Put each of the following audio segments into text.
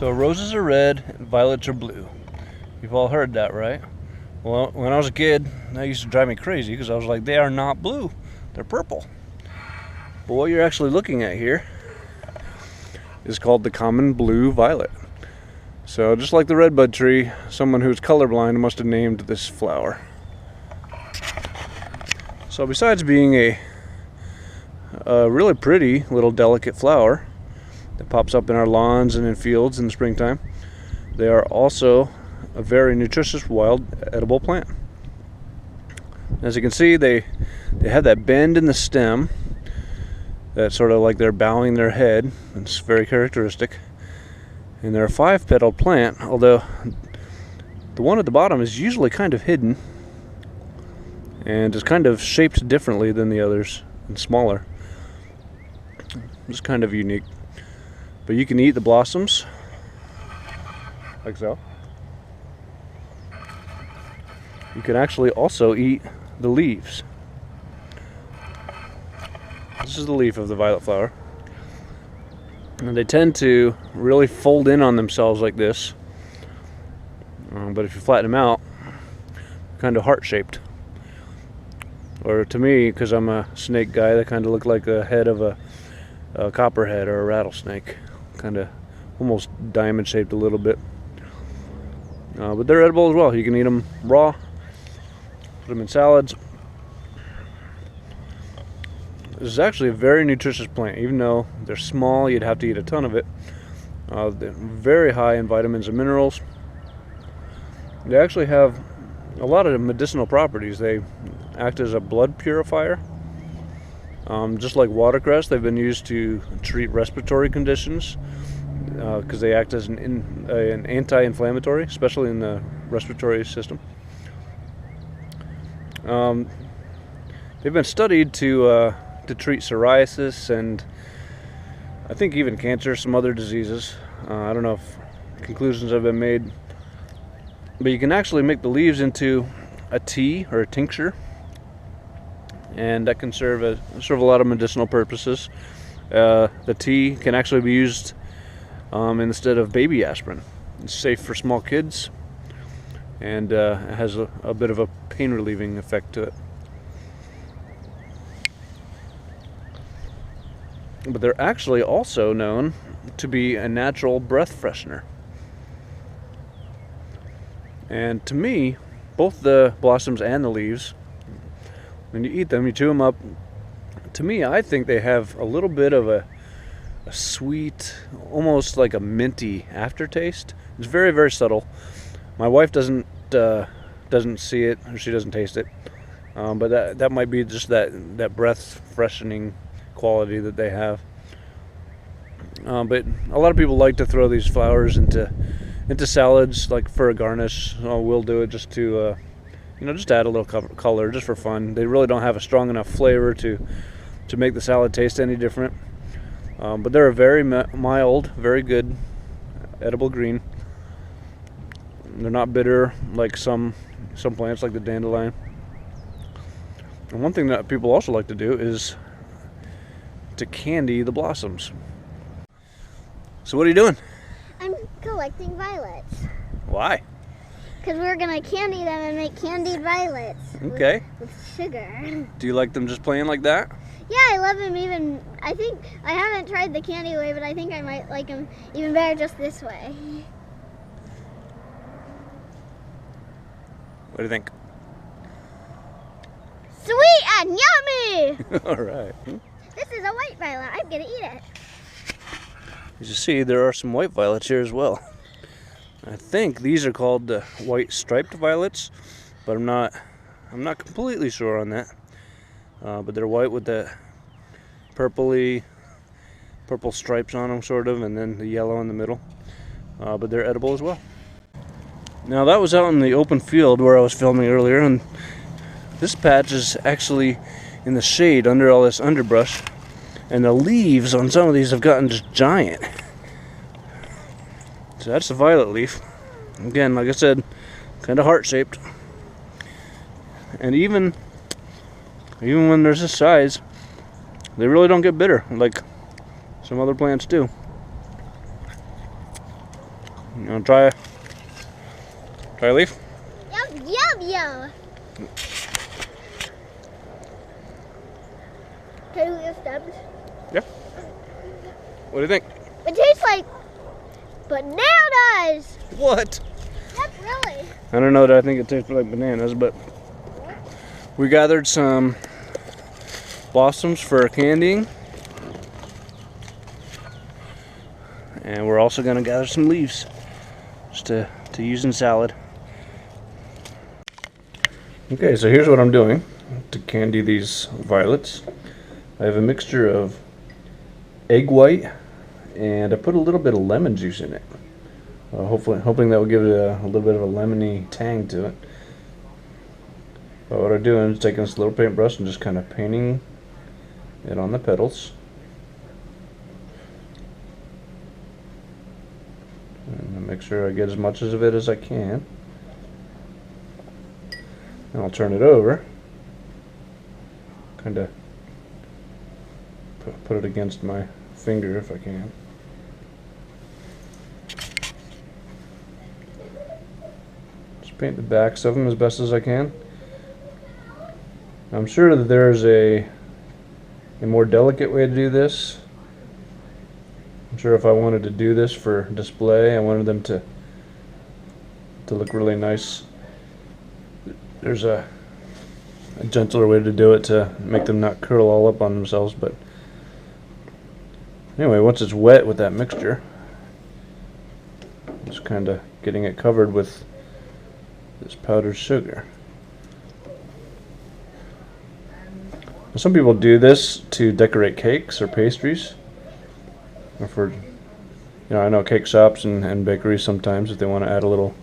So roses are red and violets are blue. You've all heard that, right? Well, when I was a kid, that used to drive me crazy because I was like, they are not blue, they're purple. But what you're actually looking at here is called the common blue violet. So just like the redbud tree, someone who's colorblind must have named this flower. So besides being a really pretty little delicate flower that pops up in our lawns and in fields in the springtime, they are also a very nutritious wild edible plant. As you can see, they have that bend in the stem, that's sort of like they're bowing their head. It's very characteristic. And they're a 5-petaled plant, although the one at the bottom is usually kind of hidden and is kind of shaped differently than the others and smaller. It's kind of unique. But you can eat the blossoms like so. You can actually also eat the leaves. This is the leaf of the violet flower. And they tend to really fold in on themselves like this. But if you flatten them out, kind of heart-shaped. Or to me, because I'm a snake guy, they kind of look like the head of a copperhead or a rattlesnake. Kind of almost diamond-shaped a little bit. But they're edible as well. You can eat them raw, put them in salads. This is actually a very nutritious plant. Even though they're small, you'd have to eat a ton of it. They're very high in vitamins and minerals. They actually have a lot of medicinal properties. They act as a blood purifier. Just like watercress, they've been used to treat respiratory conditions because they act as an anti-inflammatory, especially in the respiratory system. They've been studied to treat psoriasis and I think even cancer, some other diseases. I don't know if conclusions have been made, but you can actually make the leaves into a tea or a tincture, and that can serve a lot of medicinal purposes. The tea can actually be used instead of baby aspirin. It's safe for small kids, and it has a bit of a pain relieving effect to it. But they're actually also known to be a natural breath freshener. And to me, both the blossoms and the leaves, when you eat them, you chew them up, to me, I think they have a little bit of a sweet, almost like a minty aftertaste. It's very, very subtle. My wife doesn't see it, or she doesn't taste it. But that might be just that breath freshening quality that they have. But a lot of people like to throw these flowers into salads, like for a garnish. We'll do it just to just add a little color, just for fun. They really don't have a strong enough flavor to make the salad taste any different. But they're a very mild, very good edible green. They're not bitter like some plants, like the dandelion. And one thing that people also like to do is to candy the blossoms. So what are you doing? I'm collecting violets. Why? Because we're going to candy them and make candied violets. Okay. With sugar. Do you like them just plain like that? Yeah, I love them even, I think, I haven't tried the candy way, but I think I might like them even better just this way. What do you think? Sweet and yummy! All right. This is a white violet. I'm going to eat it. As you see, there are some white violets here as well. I think these are called the white striped violets, but I'm not completely sure on that. But they're white with the purple stripes on them, sort of, and then the yellow in the middle. But they're edible as well. Now that was out in the open field where I was filming earlier, and this patch is actually in the shade under all this underbrush, and the leaves on some of these have gotten just giant. So that's the violet leaf. Again, like I said, kind of heart-shaped. And even when there's this size, they really don't get bitter like some other plants do. You want to try a leaf? Yum, yum, yum. Can we get stems? Yeah. What do you think? It tastes like bananas. What? Yep, really. I don't know that I think it tastes like bananas, but we gathered some blossoms for candying. And we're also going to gather some leaves just to use in salad. Okay, so here's what I'm doing to candy these violets. I have a mixture of egg white and I put a little bit of lemon juice in it. Hoping that will give it a little bit of a lemony tang to it. But what I'm doing is taking this little paintbrush and just kind of painting it on the petals. And make sure I get as much of it as I can. And I'll turn it over. Kind of put it against my finger if I can. Just paint the backs of them as best as I can. I'm sure that there's a more delicate way to do this. I'm sure if I wanted to do this for display, I wanted them to look really nice. There's a gentler way to do it to make them not curl all up on themselves, but anyway, once it's wet with that mixture, just kind of getting it covered with this powdered sugar. Now, some people do this to decorate cakes or pastries, or for, I know cake shops and bakeries sometimes, if they want to add a little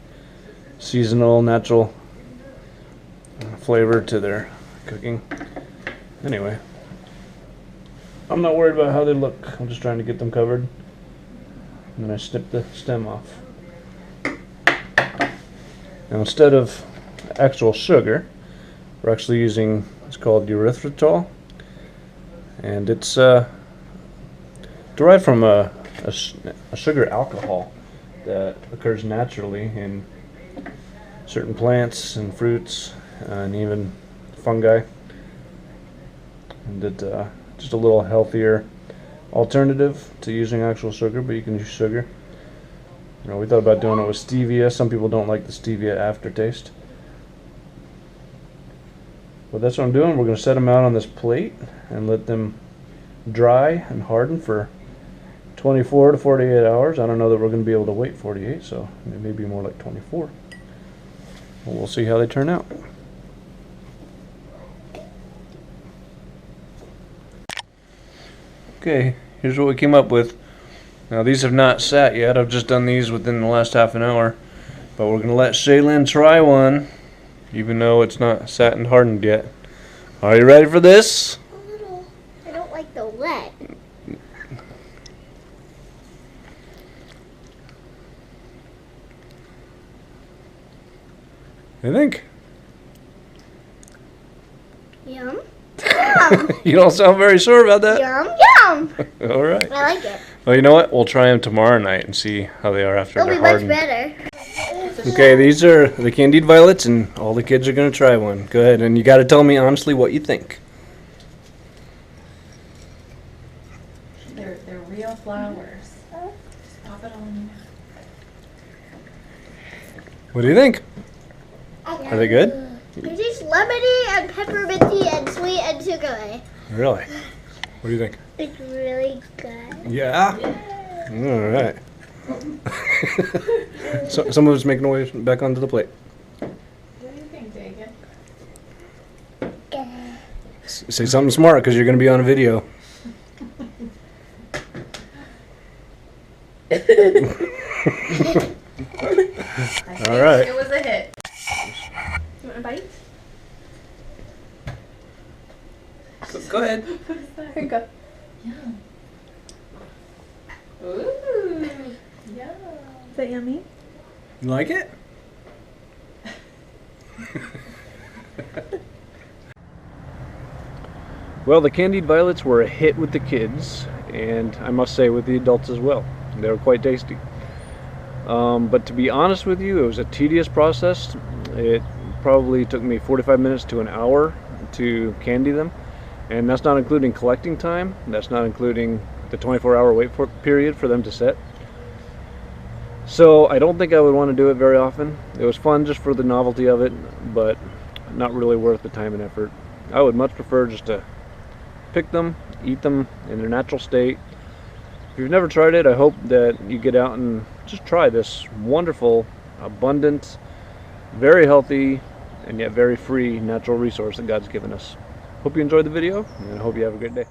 seasonal, natural flavor to their cooking. Anyway, I'm not worried about how they look. I'm just trying to get them covered. And then I snip the stem off. Now instead of actual sugar, we're actually using, it's called erythritol. And it's derived from a sugar alcohol that occurs naturally in certain plants and fruits and even fungi. And it's just a little healthier alternative to using actual sugar, but you can use sugar. We thought about doing it with stevia. Some people don't like the stevia aftertaste. But that's what I'm doing. We're going to set them out on this plate and let them dry and harden for 24 to 48 hours. I don't know that we're going to be able to wait 48, so it may be more like 24. Well, we'll see how they turn out. Okay, here's what we came up with. Now these have not sat yet. I've just done these within the last half an hour. But we're going to let Shaylin try one, even though it's not sat and hardened yet. Are you ready for this? A little. I don't like the wet. I think. Yum. You don't sound very sure about that. Yum, yum. All right. I like it. Well, you know what? We'll try them tomorrow night and see how they are after It'll they're be much hardened. better. Okay, these are the candied violets, and all the kids are going to try one. Go ahead, and you got to tell me honestly what you think. They're real flowers. Just pop it on. What do you think? Are they good? It tastes lemony and pepperminty and sweet and sugary. Really? What do you think? It's really good. Yeah? All right. So, some of us making way back onto the plate. What do you think, Dagan? Say something smart, because you're going to be on a video. All right. It was a hit. You want a bite? Go ahead. Here you go. Yum. Ooh. Yum. Is that yummy? You like it? Well, the candied violets were a hit with the kids, and I must say with the adults as well. They were quite tasty. But to be honest with you, it was a tedious process. It probably took me 45 minutes to an hour to candy them, and that's not including collecting time. That's not including the 24-hour wait period for them to set. So I don't think I would want to do it very often. It was fun just for the novelty of it, but not really worth the time and effort. I would much prefer just to pick them, eat them in their natural state. If you've never tried it, I hope that you get out and just try this wonderful, abundant, very healthy, and yet very free natural resource that God's given us. Hope you enjoyed the video, and I hope you have a great day.